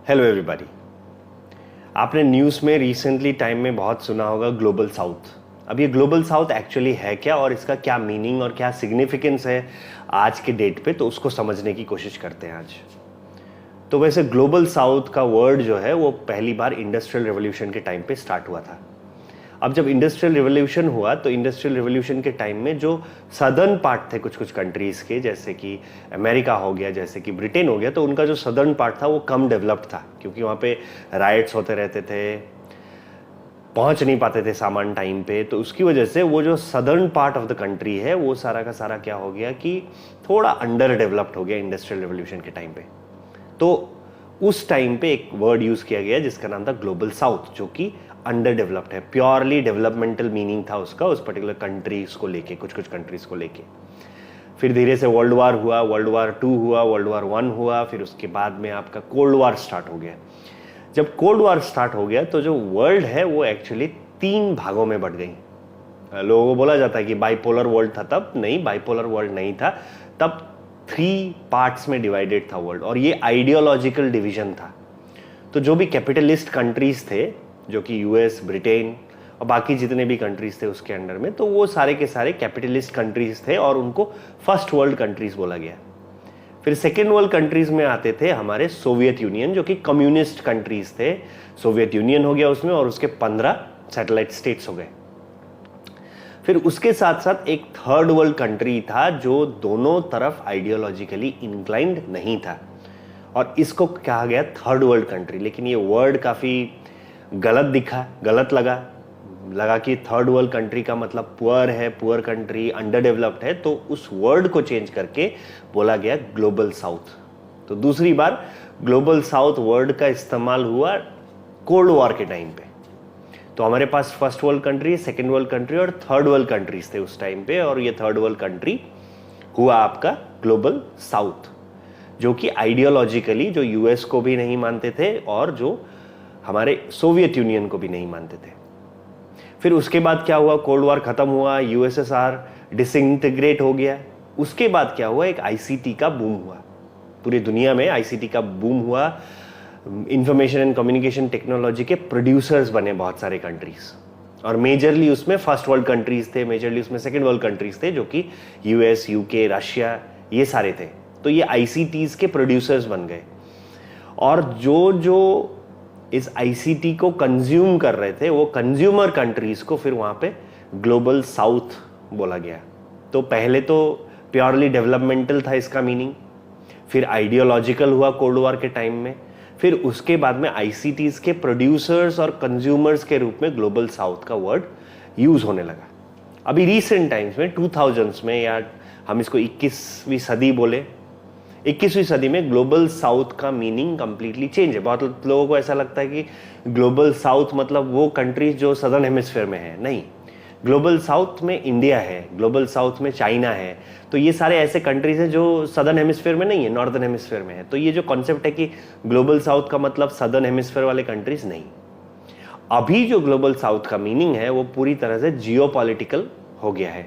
Hello everybody. आपने news में recently time में बहुत सुना होगा ग्लोबल साउथ। अब ये ग्लोबल साउथ एक्चुअली है क्या और इसका क्या मीनिंग और क्या सिग्निफिकेंस है आज के डेट पे, तो उसको समझने की कोशिश करते हैं आज। तो वैसे ग्लोबल साउथ का वर्ड जो है वो पहली बार इंडस्ट्रियल रेवोल्यूशन के टाइम पे स्टार्ट हुआ था। अब जब इंडस्ट्रियल रिवोल्यूशन हुआ तो इंडस्ट्रियल रिवोल्यूशन के टाइम में जो सदर्न पार्ट थे कुछ कुछ कंट्रीज़ के, जैसे कि अमेरिका हो गया, जैसे कि ब्रिटेन हो गया, तो उनका जो सदर्न पार्ट था वो कम डेवलप्ड था, क्योंकि वहाँ पे राइट्स होते रहते थे, पहुँच नहीं पाते थे सामान टाइम पे। तो उसकी वजह से वो जो southern part of the country है वो सारा का सारा क्या हो गया कि थोड़ा अंडर डेवलप्ड हो गया इंडस्ट्रियल रिवोल्यूशन के टाइम पे। तो उस टाइम पे एक वर्ड यूज़ किया गया जिसका नाम था ग्लोबल साउथ, जो कि अंडर डेवलप्ड है। प्योरली डेवलपमेंटल मीनिंग था उसका, उस पर्टिकुलर कंट्रीज को लेके, कुछ कुछ कंट्रीज को लेके। फिर धीरे से वर्ल्ड वार हुआ, वर्ल्ड वार 2 हुआ, वर्ल्ड वार 1 हुआ, फिर उसके बाद में आपका कोल्ड वार स्टार्ट हो गया। जब कोल्ड वार स्टार्ट हो गया तो जो वर्ल्ड है वो एक्चुअली 3 भागों में बट गई। लोगों को बोला जाता है कि बाइपोलर वर्ल्ड था, तब नहीं, बाइपोलर वर्ल्ड नहीं था, तब 3 पार्ट्स में डिवाइडेड था वर्ल्ड, और ये आइडियोलॉजिकल डिवीजन था। तो जो भी कैपिटलिस्ट कंट्रीज थे, जो कि यूएस, ब्रिटेन और बाकी जितने भी कंट्रीज थे उसके अंडर में, तो वो सारे के सारे कैपिटलिस्ट कंट्रीज थे और उनको फर्स्ट वर्ल्ड कंट्रीज बोला गया। फिर सेकेंड वर्ल्ड कंट्रीज में आते थे हमारे सोवियत यूनियन, जो कि कम्युनिस्ट कंट्रीज थे। सोवियत यूनियन हो गया उसमें, और उसके 15 सैटेलाइट स्टेट्स हो गए। फिर उसके साथ साथ एक थर्ड वर्ल्ड कंट्री था जो दोनों तरफ आइडियोलॉजिकली इंक्लाइंड नहीं था, और इसको कहा गया थर्ड वर्ल्ड कंट्री। लेकिन ये वर्ड काफ़ी गलत दिखा, गलत लगा कि थर्ड वर्ल्ड कंट्री का मतलब पुअर है, पुअर कंट्री, अंडर डेवलप्ड है, तो उस वर्ड को चेंज करके बोला गया ग्लोबल साउथ। तो दूसरी बार ग्लोबल साउथ वर्ड का इस्तेमाल हुआ कोल्ड वॉर के टाइम पे। तो हमारे पास first world country, second world country और थर्ड वर्ल्ड कंट्रीज थे उस टाइम पे, और ये थर्ड वर्ल्ड कंट्री हुआ आपका ग्लोबल साउथ, जो कि आइडियोलॉजिकली जो यूएस को भी नहीं मानते थे और जो हमारे सोवियत यूनियन को भी नहीं मानते थे। फिर उसके बाद क्या हुआ, कोल्ड वॉर खत्म हुआ, यूएसएसआर डिसइंटीग्रेट हो गया। उसके बाद क्या हुआ, एक आईसीटी का बूम हुआ, पूरी दुनिया में आईसीटी का बूम हुआ। इंफॉर्मेशन एंड कम्युनिकेशन टेक्नोलॉजी के प्रोड्यूसर्स बने बहुत सारे कंट्रीज, और मेजरली उसमें फर्स्ट वर्ल्ड कंट्रीज थे, मेजरली उसमें सेकेंड वर्ल्ड कंट्रीज थे, जो कि यूएस, यूके, रशिया, ये सारे थे। तो ये आईसीटीज के प्रोड्यूसर्स बन गए, और जो इस आईसीटी को कंज्यूम कर रहे थे वो कंज्यूमर कंट्रीज को फिर वहां पे ग्लोबल साउथ बोला गया। तो पहले तो प्योरली डेवलपमेंटल था इसका मीनिंग, फिर आइडियोलॉजिकल हुआ कोल्ड वॉर के टाइम में, फिर उसके बाद में आईसीटीज के प्रोड्यूसर्स और कंज्यूमर्स के रूप में ग्लोबल साउथ का वर्ड यूज होने लगा। अभी रिसेंट टाइम्स में 2000s में, या हम इसको 21वीं सदी बोले, 21वीं सदी में ग्लोबल साउथ का मीनिंग कंप्लीटली चेंज है। बहुत लोगों को ऐसा लगता है कि ग्लोबल साउथ मतलब वो कंट्रीज जो सदर्न हेमिस्फीयर में है, नहीं। ग्लोबल साउथ में इंडिया है, ग्लोबल साउथ में चाइना है, तो ये सारे ऐसे कंट्रीज हैं जो सदर्न हेमिस्फीयर में नहीं है, नॉर्दर्न हेमिस्फीयर में है। तो ये जो कॉन्सेप्ट है कि ग्लोबल साउथ का मतलब सदर्न हेमिस्फीयर वाले कंट्रीज, नहीं। अभी जो ग्लोबल साउथ का मीनिंग है वो पूरी तरह से जियोपॉलिटिकल हो गया है।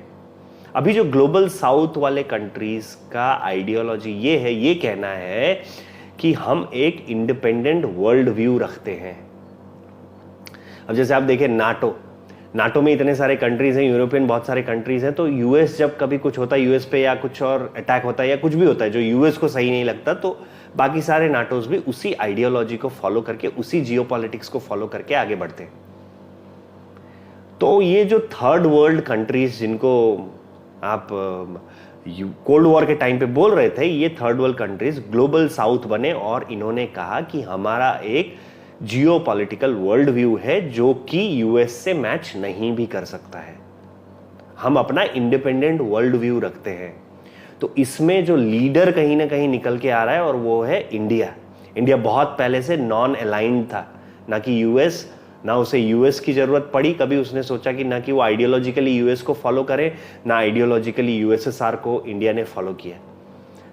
अभी जो ग्लोबल साउथ वाले कंट्रीज का आइडियोलॉजी ये है, ये कहना है कि हम एक इंडिपेंडेंट वर्ल्ड व्यू रखते हैं। अब जैसे आप देखें नाटो में इतने सारे कंट्रीज हैं, यूरोपियन बहुत सारे कंट्रीज हैं, तो यूएस जब कभी कुछ होता है यूएस पे, या कुछ और अटैक होता है या कुछ भी होता है जो यूएस को सही नहीं लगता, तो बाकी सारे नाटोज भी उसी आइडियोलॉजी को फॉलो करके, उसी जियोपॉलिटिक्स को फॉलो करके आगे बढ़ते हैं। तो ये जो थर्ड वर्ल्ड कंट्रीज जिनको आप कोल्ड वॉर के टाइम पे बोल रहे थे, ये third world countries global south बने, और इन्होंने कहा कि हमारा एक जियोपॉलिटिकल वर्ल्ड व्यू है जो कि यूएस से मैच नहीं भी कर सकता है। हम अपना इंडिपेंडेंट वर्ल्ड व्यू रखते हैं। तो इसमें जो लीडर कहीं ना कहीं निकल के आ रहा है, और वो है इंडिया। इंडिया बहुत पहले से नॉन अलाइंड था, ना कि यूएस, ना उसे यूएस की जरूरत पड़ी कभी। उसने सोचा कि ना कि वो आइडियोलॉजिकली यूएस को फॉलो करे, ना आइडियोलॉजिकली यूएसएसआर को इंडिया ने फॉलो किया।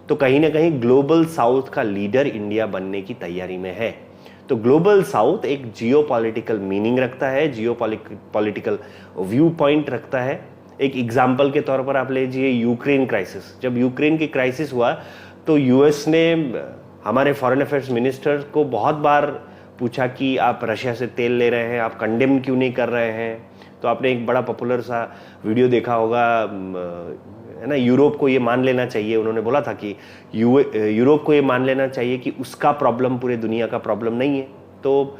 तो कहीं ना कहीं ग्लोबल साउथ का लीडर इंडिया बनने की तैयारी में है। तो ग्लोबल साउथ एक जियोपॉलिटिकल मीनिंग रखता है, जियोपॉलिटिकल व्यू पॉइंट रखता है। एक एग्जाम्पल के तौर पर आप लीजिए यूक्रेन क्राइसिस। जब यूक्रेन की क्राइसिस हुआ तो यूएस ने हमारे फॉरेन अफेयर्स मिनिस्टर को बहुत बार पूछा कि आप रशिया से तेल ले रहे हैं, आप कंडेम क्यों नहीं कर रहे हैं। तो आपने एक बड़ा पॉपुलर सा वीडियो देखा होगा, है ना, यूरोप को ये मान लेना चाहिए, उन्होंने बोला था कि यूरोप को ये मान लेना चाहिए कि उसका प्रॉब्लम पूरे दुनिया का प्रॉब्लम नहीं है। तो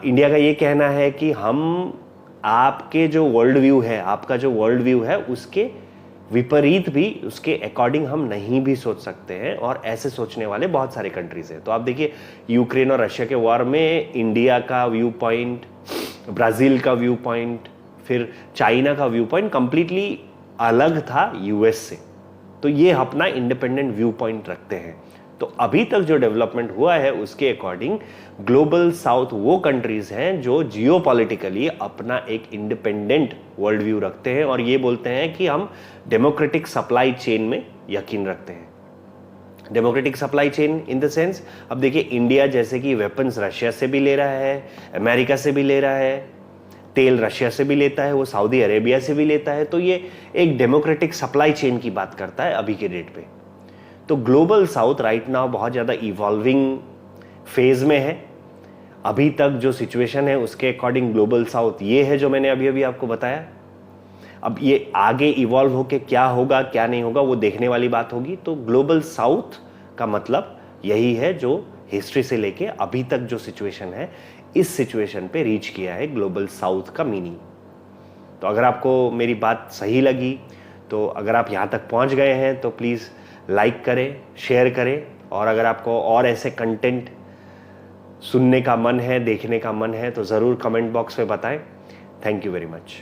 इंडिया का ये कहना है कि हम आपके जो वर्ल्ड व्यू है, आपका जो वर्ल्ड व्यू है उसके विपरीत भी, उसके अकॉर्डिंग हम नहीं भी सोच सकते हैं, और ऐसे सोचने वाले बहुत सारे कंट्रीज हैं। तो आप देखिए यूक्रेन और रशिया के वॉर में इंडिया का व्यू पॉइंट, ब्राज़ील का व्यू पॉइंट, फिर चाइना का व्यू पॉइंट कंप्लीटली अलग था यूएस से। तो ये अपना इंडिपेंडेंट व्यू पॉइंट रखते हैं। तो अभी तक जो डेवलपमेंट हुआ है उसके अकॉर्डिंग ग्लोबल साउथ वो कंट्रीज हैं जो जियोपॉलिटिकली अपना एक इंडिपेंडेंट वर्ल्ड व्यू रखते हैं और ये बोलते हैं कि हम डेमोक्रेटिक सप्लाई चेन में यकीन रखते हैं। Democratic supply chain in the sense, अब देखिए इंडिया जैसे कि वेपन्स रशिया से भी ले रहा है, अमेरिका से भी ले रहा है, तेल रशिया से भी लेता है, वो सऊदी अरेबिया से भी लेता है। तो ये एक डेमोक्रेटिक सप्लाई चेन की बात करता है अभी के डेट पे। तो ग्लोबल साउथ राइट नाउ बहुत ज़्यादा इवॉल्विंग फेज में है। अभी तक जो सिचुएशन है उसके अकॉर्डिंग ग्लोबल साउथ ये है जो मैंने अभी अभी आपको बताया। अब ये आगे इवॉल्व होके क्या होगा क्या नहीं होगा वो देखने वाली बात होगी। तो ग्लोबल साउथ का मतलब यही है जो हिस्ट्री से लेके अभी तक जो सिचुएशन है, इस सिचुएशन पे रीच किया है ग्लोबल साउथ का मीनिंग। तो अगर आपको मेरी बात सही लगी, तो अगर आप यहाँ तक पहुँच गए हैं तो प्लीज़ लाइक करें, शेयर करें, और अगर आपको और ऐसे कंटेंट सुनने का मन है, देखने का मन है, तो ज़रूर कमेंट बॉक्स में बताएं। Thank you very much.